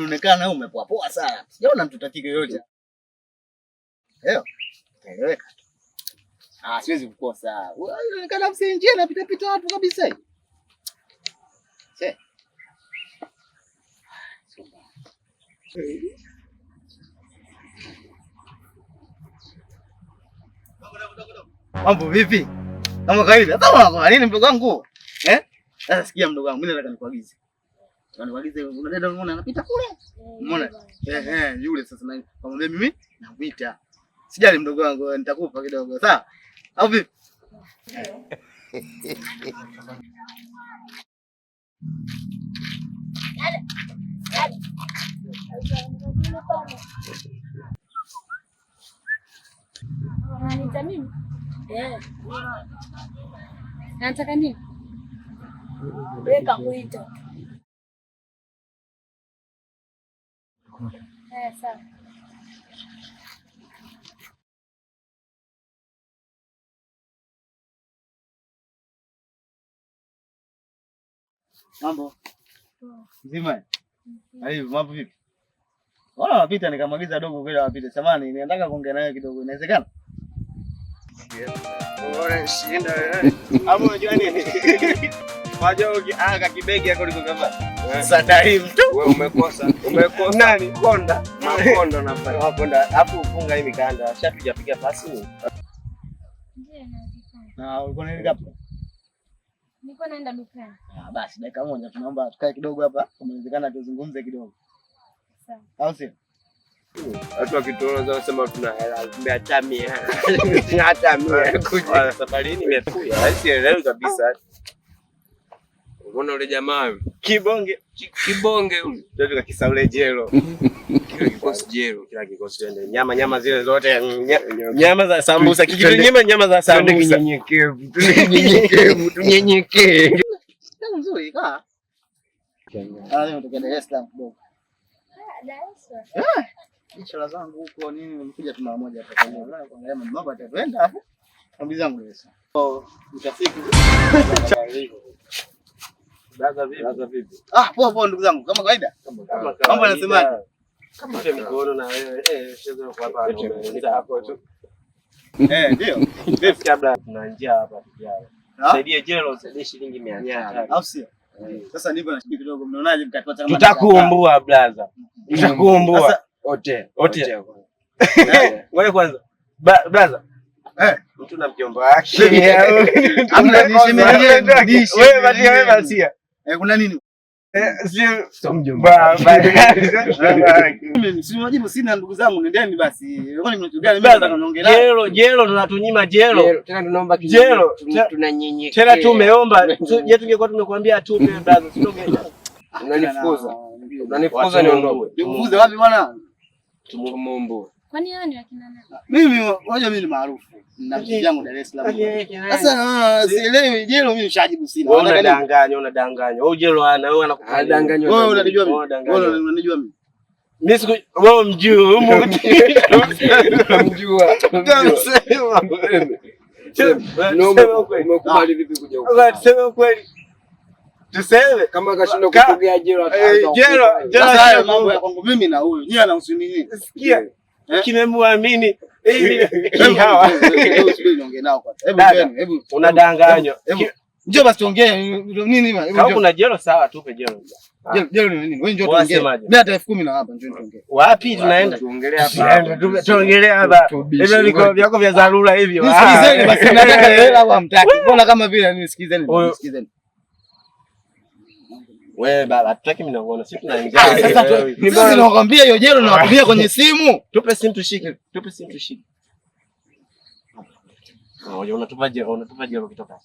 unaonekana umepoa poa sana. Sijaona mtoto kike yoyote. Leo. Eleweka. Siwezi kukosa. Unaonekana msinjie na pita watu kabisa. Che. Mambo vipi? Kama kawaida. Kama nini mdogo wangu? Sasa sikia mdogo wangu, mimi nataka nikuagize. Nikuagize una dada unaona anapita kule. Umeona? Yule sasa na kamwambia mimi nakuita. Sijali mdogo wangu, nitakupa kidogo. Sawa? Au vipi? Ananiita mimi? Nataka nini? Weka kuita. Sawa. Mambo. Nzima. Hayo mambo vipi? Wala wapita nikamwagiza dogo kile wapite. Samani, nataka kuongea nawe kidogo. Inawezekana? Bora shinda wewe. Hapo unajua nini? Wajua kibegi yako liko kama. Sasa hivi tu. Wewe umekosa. Umekosa nani? Konda. Makonda nafanya. Makonda. Hapo ufunga hii mikanda. Shapiga pasi ni. Ndiyo na ulikuwa unaenda hapo? Niko naenda dukani. Basi dakika moja tunaomba tukae kidogo hapa. Inawezekana tuzungumze kidogo. Sawa. Au sio? Watu wakituona wanasema tuna hela, mbea tamia. Tuna tamia. Kuja safari nimekuja. Hasi leo kabisa. Unaona yule jamaa kibonge yule. Ndio tukakisaule jelo. Kile kikosi jelo, kila kikosi twende. Nyama zile zote, nyama za sambusa, kikitu nyama za sambusa. Tunyenyekee. Ndio nzuri kaa. Leo tukaenda Dar es Salaam kidogo. Dar es Salaam. Biashara zangu huko nini nimekuja tu mara moja hapa kwa kuangalia mambo yatakwenda hapo. Mambo zangu leo. Utafiki. Baza vipi? Poa ndugu zangu kama kawaida. Mambo yanasemaje? Kama mkono na wewe cheza kwa hapa unaanza hapo tu. Ndio. Vipi kabla tuna njia hapa tujao. Saidie jelo saidie shilingi 100. Au sio? Sasa nipo na shilingi kidogo mnaonaje mkatupata kama tutakuumbua blaza. Tutakuumbua. Ote. Wewe kwanza. Blaza. Mtu na mjomba wake. Amna nishemeje wewe batia. Kuna nini? Sio mjomba. Mimi si majibu sina ndugu zangu nendeni basi. Kwani mnatugani mimi nataka naongelea. Jelo tunatunyima jelo. Tena tunaomba kijelo. Tunanyenyekea. Tena tumeomba. Je, tungekuwa tumekuambia tupe blaza sitogeja. Unanifukuza niondoke. Nikufuze wapi bwana? Tumuombe. Kwani wewe ni wakina nani? Mimi ni maarufu. Na mji yangu Dar es Salaam. Sasa sielewi jelo mimi nishajibu sina. Unadanganya. Wewe jelo ana wewe anakudanganya. Wewe unanijua mimi. Wewe unanijua mimi. Mimi siku wewe mjui, unamjua. Umekubali vipi kuja huko? Tuseme kweli. Tuseme kama kashinda kutokea jelo sasa mambo ya kwangu mimi na huyu. Yeye anahusu nini? Sikia. Kimemwamini hawa. Subiri niongee nao kwanza. Hebu unadanganywa. Njoo basi tuongee nini bwana? Kama kuna jelo sawa tupe jelo. Jelo ni nini? Wewe njoo tuongee. Mimi hata 10,000 na hapa njoo tuongee. Wapi tunaenda? Tuongelea hapa. Hivyo viko vyako vya dharura hivyo. Nisikizeni basi nataka hela au hamtaki. Mbona kama vile nisikizeni. Wewe baba hatutaki mnaona sisi tuna njaa. Sasa sisi nakwambia hiyo jelo nawatumia kwenye simu. Tupe simu tushike. Unatupa jelo kitoka.